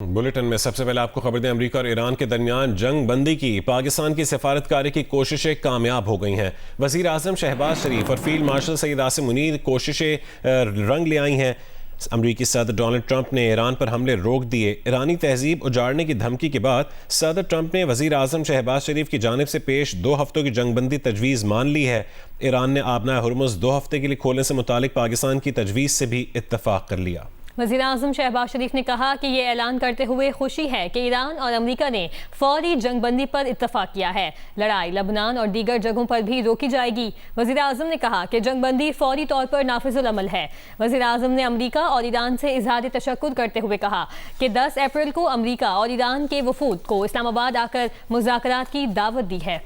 Bulletin میں سب سے پہلے آپ کو خبر دیں، امریکہ اور ایران کے درمیان جنگ بندی کی پاکستان کی سفارتکاری کی کوششیں کامیاب ہو گئی ہیں۔ وزیر اعظم شہباز شریف اور فیلڈ مارشل سید عاصم منیر کوششیں رنگ لے آئی ہیں۔ امریکی صدر ڈونلڈ ٹرمپ نے ایران پر حملے روک دیے۔ ایرانی تہذیب اجاڑنے کی دھمکی کے بعد صدر ٹرمپ نے وزیر اعظم شہباز شریف کی جانب سے پیش 2 ہفتوں کی جنگ بندی تجویز مان لی ہے۔ ایران نے آبنائے ہرمز 2 ہفتے کے لیے کھولنے سے متعلق پاکستان کی تجویز سے بھی اتفاق کر لیا۔ وزیر اعظم شہباز شریف نے کہا کہ یہ اعلان کرتے ہوئے خوشی ہے کہ ایران اور امریکہ نے فوری جنگ بندی پر اتفاق کیا ہے۔ لڑائی لبنان اور دیگر جگہوں پر بھی روکی جائے گی۔ وزیر اعظم نے کہا کہ جنگ بندی فوری طور پر نافذ العمل ہے۔ وزیر اعظم نے امریکہ اور ایران سے اظہار تشکر کرتے ہوئے کہا کہ 10 اپریل کو امریکہ اور ایران کے وفود کو اسلام آباد آ کر مذاکرات کی دعوت دی ہے۔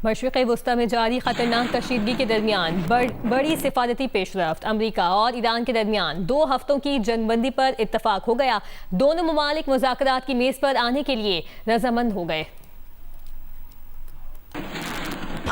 مشرق وسطی میں جاری خطرناک کشیدگی کے درمیان بڑی سفارتی پیش رفت۔ امریکہ اور ایران کے درمیان 2 ہفتوں کی جنگ بندی پر اتفاق ہو گیا۔ دونوں ممالک مذاکرات کی میز پر آنے کے لیے رضامند ہو گئے۔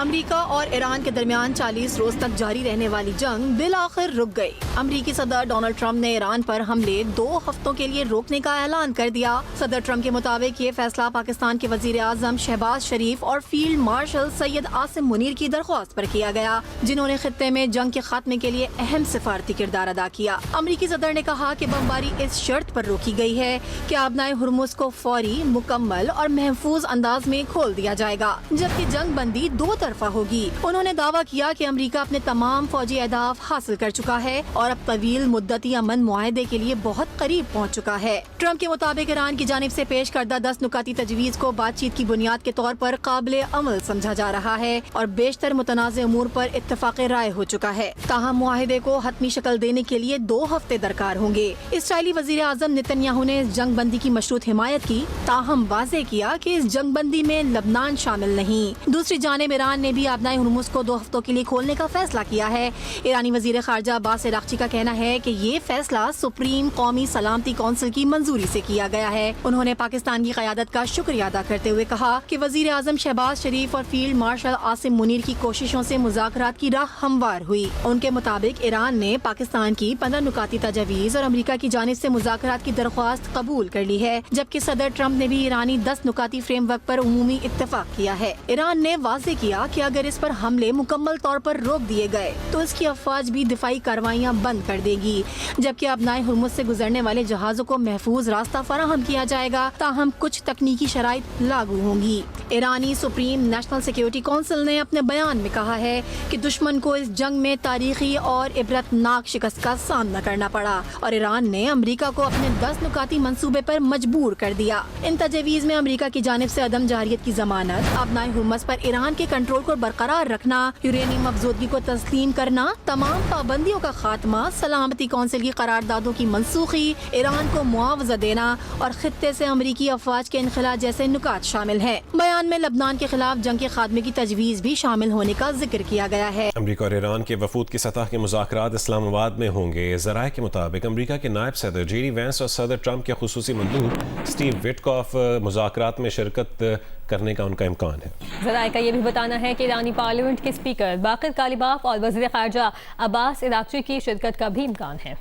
امریکہ اور ایران کے درمیان 40 روز تک جاری رہنے والی جنگ بالآخر رک گئی۔ امریکی صدر ڈونلڈ ٹرمپ نے ایران پر حملے 2 ہفتوں کے لیے روکنے کا اعلان کر دیا۔ صدر ٹرمپ کے مطابق یہ فیصلہ پاکستان کے وزیر اعظم شہباز شریف اور فیلڈ مارشل سید عاصم منیر کی درخواست پر کیا گیا، جنہوں نے خطے میں جنگ کے خاتمے کے لیے اہم سفارتی کردار ادا کیا۔ امریکی صدر نے کہا کہ بمباری اس شرط پر روکی گئی ہے کہ آبنائے ہرمز کو فوری، مکمل اور محفوظ انداز میں کھول دیا جائے گا، جبکہ جنگ بندی 2 طرفہ ہوگی۔ انہوں نے دعویٰ کیا کہ امریکہ اپنے تمام فوجی اہداف حاصل کر چکا ہے اور اب طویل مدتی امن معاہدے کے لیے بہت قریب پہنچ چکا ہے۔ ٹرمپ کے مطابق ایران کی جانب سے پیش کردہ 10 نکاتی تجویز کو بات چیت کی بنیاد کے طور پر قابل عمل سمجھا جا رہا ہے اور بیشتر متنازع امور پر اتفاق رائے ہو چکا ہے۔ تاہم معاہدے کو حتمی شکل دینے کے لیے 2 ہفتے درکار ہوں گے۔ اسرائیلی وزیر اعظم نیتن یاہو نے اس جنگ بندی کی مشروط حمایت کی، تاہم واضح کیا کہ اس جنگ بندی میں لبنان شامل نہیں۔ دوسری جانب ایران نے بھی آبنائے ہرمز کو 2 ہفتوں کے لیے کھولنے کا فیصلہ کیا ہے۔ ایرانی وزیر خارجہ عباس عراقچی کا کہنا ہے کہ یہ فیصلہ سپریم قومی سلامتی کونسل کی منظوری سے کیا گیا ہے۔ انہوں نے پاکستان کی قیادت کا شکریہ ادا کرتے ہوئے کہا کہ وزیر اعظم شہباز شریف اور فیلڈ مارشل عاصم منیر کی کوششوں سے مذاکرات کی راہ ہموار ہوئی۔ ان کے مطابق ایران نے پاکستان کی 15 نکاتی تجاویز اور امریکہ کی جانب سے مذاکرات کی درخواست قبول کر لی ہے، جبکہ صدر ٹرمپ نے بھی ایرانی 10 نکاتی فریم ورک پر عمومی اتفاق کیا ہے۔ ایران نے واضح کیا کہ اگر اس پر حملے مکمل طور پر روک دیے گئے تو اس کی افواج بھی دفاعی کارروائیاں بند کر دے گی، جبکہ آبنائے ہرمز سے گزرنے والے جہازوں کو محفوظ راستہ فراہم کیا جائے گا، تاہم کچھ تکنیکی شرائط لاگو ہوں گی۔ ایرانی سپریم نیشنل سیکیورٹی کونسل نے اپنے بیان میں کہا ہے کہ دشمن کو اس جنگ میں تاریخی اور عبرتناک شکست کا سامنا کرنا پڑا اور ایران نے امریکہ کو اپنے 10 نکاتی منصوبے پر مجبور کر دیا۔ ان تجاویز میں امریکہ کی جانب سے عدم جارحیت کی ضمانت، آبنائے ہرمز پر ایران کے کنٹرول کو برقرار رکھنا، یورینیم افزودگی کو تسلیم کرنا، تمام پابندیوں کا خاتمہ، سلامتی کونسل کی قراردادوں کی منسوخی، ایران کو معاوضہ دینا اور خطے سے امریکی افواج کے انخلاء جیسے نکات شامل ہیں۔ بیان میں لبنان کے خلاف جنگ کے خاتمے کی تجویز بھی شامل ہونے کا ذکر کیا گیا ہے۔ امریکہ اور ایران کے وفود کی سطح کے مذاکرات اسلام آباد میں ہوں گے۔ ذرائع کے مطابق امریکہ کے نائب صدر جے ڈی وینس اور صدر ٹرمپ کے خصوصی مندوب اسٹیو وٹکاف مذاکرات میں شرکت کرنے کا ان کا امکان ہے۔ ذرائع کا یہ بھی بتانا ہے کہ ایرانی پارلیمنٹ کے اسپیکر باقر کالیباف اور وزیر خارجہ عباس عراقچی کی شرکت کا بھی امکان ہے۔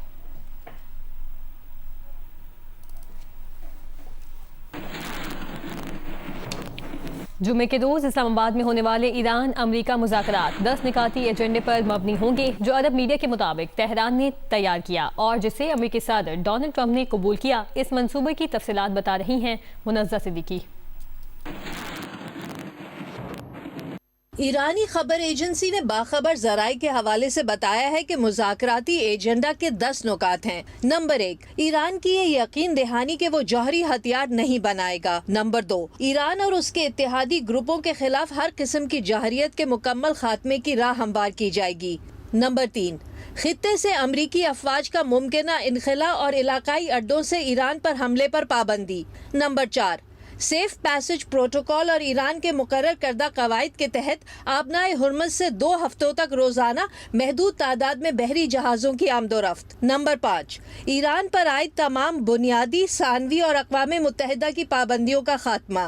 جمعے کے روز اسلام آباد میں ہونے والے ایران امریکہ مذاکرات 10 نکاتی ایجنڈے پر مبنی ہوں گے، جو عرب میڈیا کے مطابق تہران نے تیار کیا اور جسے امریکی صدر ڈونلڈ ٹرمپ نے قبول کیا۔ اس منصوبے کی تفصیلات بتا رہی ہیں منزہ صدیقی۔ ایرانی خبر ایجنسی نے باخبر ذرائع کے حوالے سے بتایا ہے کہ مذاکراتی ایجنڈا کے 10 نکات ہیں۔ نمبر 1، ایران کی یہ یقین دہانی کہ وہ جوہری ہتھیار نہیں بنائے گا۔ نمبر 2، ایران اور اس کے اتحادی گروپوں کے خلاف ہر قسم کی جوہریت کے مکمل خاتمے کی راہ ہموار کی جائے گی۔ نمبر 3، خطے سے امریکی افواج کا ممکنہ انخلاء اور علاقائی اڈوں سے ایران پر حملے پر پابندی۔ نمبر 4، سیف پیسج پروٹوکول اور ایران کے مقرر کردہ قواعد کے تحت آبنائے ہرمز سے 2 ہفتوں تک روزانہ محدود تعداد میں بحری جہازوں کی آمد و رفت۔ نمبر 5، ایران پر عائد تمام بنیادی، ثانوی اور اقوام متحدہ کی پابندیوں کا خاتمہ۔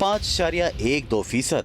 5.12%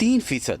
3%,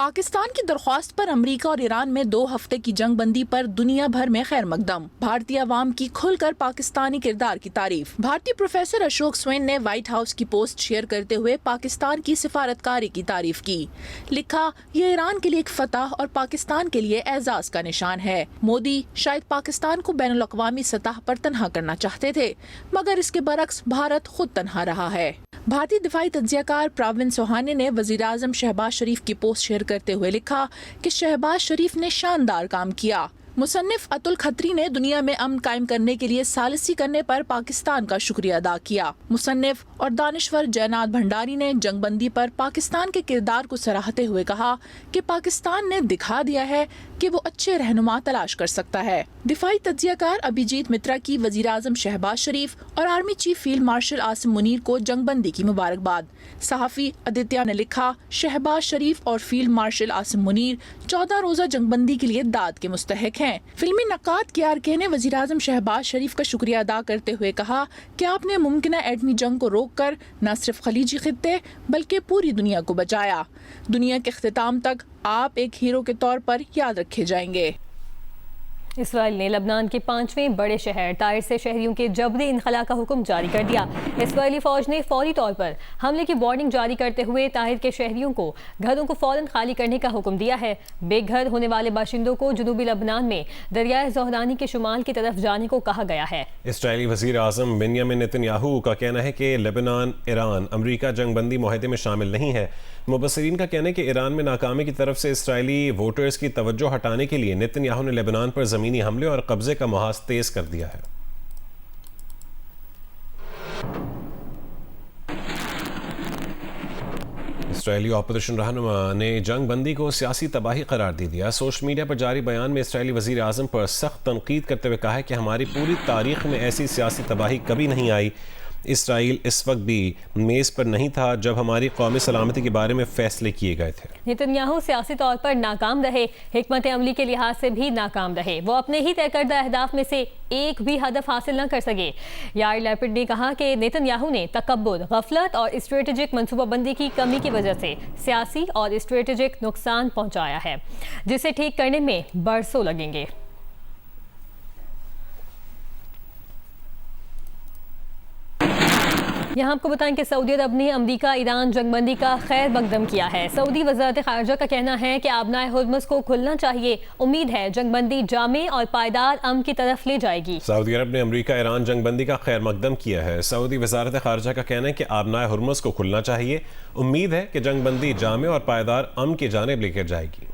پاکستان کی درخواست پر امریکہ اور ایران میں 2 ہفتے کی جنگ بندی پر دنیا بھر میں خیر مقدم. بھارتی عوام کی کھل کر پاکستانی کردار کی تعریف. بھارتی پروفیسر اشوک سوین نے وائٹ ہاؤس کی پوسٹ شیئر کرتے ہوئے پاکستان کی سفارتکاری کی تعریف کی. لکھا، یہ ایران کے لیے ایک فتح اور پاکستان کے لیے اعزاز کا نشان ہے. مودی شاید پاکستان کو بین الاقوامی سطح پر تنہا کرنا چاہتے تھے، مگر اس کے برعکس بھارت خود تنہا رہا ہے. بھارتی دفاعی تجزیہ کار پراون سوہانے نے وزیر اعظم شہباز شریف کی پوسٹ شیئر کرتے ہوئے لکھا کہ شہباز شریف نے شاندار کام کیا. مصنف اتل کھتری نے دنیا میں امن قائم کرنے کے لیے ثالثی کرنے پر پاکستان کا شکریہ ادا کیا. مصنف اور دانشور جینات بھنڈاری نے جنگ بندی پر پاکستان کے کردار کو سراہتے ہوئے کہا کہ پاکستان نے دکھا دیا ہے کہ وہ اچھے رہنما تلاش کر سکتا ہے. دفاعی تجزیہ کار ابھیجیت مترا کی وزیر اعظم شہباز شریف اور army chief field marshal Asim Munir کو جنگ بندی کی مبارکباد. صحافی ادتیہ نے لکھا، شہباز شریف اور فیلڈ مارشل عاصم منیر 14 روزہ جنگ بندی کے لیے داد کے مستحق ہیں. فلمی نقاد KRK نے وزیر اعظم شہباز شریف کا شکریہ ادا کرتے ہوئے کہا کہ آپ نے ممکنہ ایٹمی جنگ کو روک کر نہ صرف خلیجی خطے بلکہ پوری دنیا کو بچایا. دنیا کے اختتام تک آپ ایک ہیرو کے طور پر یاد رکھے جائیں گے. اسرائیل نے لبنان کے 5ویں بڑے شہر طائر سے شہریوں کے جبری انخلاء کا حکم جاری کر دیا. اسرائیلی فوج نے فوری طور پر حملے کی وارننگ جاری کرتے ہوئے طائر کے شہریوں کو گھروں کو فوراً خالی کرنے کا حکم دیا ہے. بے گھر ہونے والے باشندوں کو جنوبی لبنان میں دریائے زہرانی کے شمال کی طرف جانے کو کہا گیا ہے. اسرائیلی وزیر اعظم بنیامین نیتن یاہو کا کہنا ہے کہ لبنان، ایران، امریکہ جنگ بندی معاہدے میں شامل نہیں ہے. مبصرین کا کہنا ہے کہ ایران میں ناکامی کی طرف سے اسرائیلی ووٹرز کی توجہ ہٹانے کے لیے نیتن یاہو نے لبنان پر زمینی حملے اور قبضے کا محاذ تیز کر دیا ہے. اسرائیلی اپوزیشن رہنما نے جنگ بندی کو سیاسی تباہی قرار دے دیا. سوشل میڈیا پر جاری بیان میں اسرائیلی وزیر اعظم پر سخت تنقید کرتے ہوئے کہا ہے کہ ہماری پوری تاریخ میں ایسی سیاسی تباہی کبھی نہیں آئی. اسرائیل اس وقت بھی میز پر نہیں تھا جب ہماری قومی سلامتی کے بارے میں فیصلے کیے گئے تھے. نیتن یاہو سیاسی طور پر ناکام رہے، حکمت عملی کے لحاظ سے بھی ناکام رہے. وہ اپنے ہی طے کردہ اہداف میں سے ایک بھی ہدف حاصل نہ کر سکے. یائر لیپڈ نے کہا کہ نیتن یاہو نے تکبر، غفلت اور اسٹریٹجک منصوبہ بندی کی کمی کی وجہ سے سیاسی اور اسٹریٹجک نقصان پہنچایا ہے، جسے ٹھیک کرنے میں برسوں لگیں گے. یہاں آپ کو بتائیں کہ سعودی عرب نے امریکہ ایران جنگ بندی کا خیر مقدم کیا ہے. سعودی وزارت خارجہ کا کہنا ہے کہ آبنائے ہرمز کو کھلنا چاہیے. امید ہے جنگ بندی جامع اور پائیدار امن کی طرف لے جائے گی. سعودی عرب نے امریکہ ایران جنگ بندی کا خیر مقدم کیا ہے. سعودی وزارت خارجہ کا کہنا ہے کہ آبنائے ہرمز کو کھلنا چاہیے. امید ہے کہ جنگ بندی جامع اور پائیدار امن کی جانب لے کر جائے گی.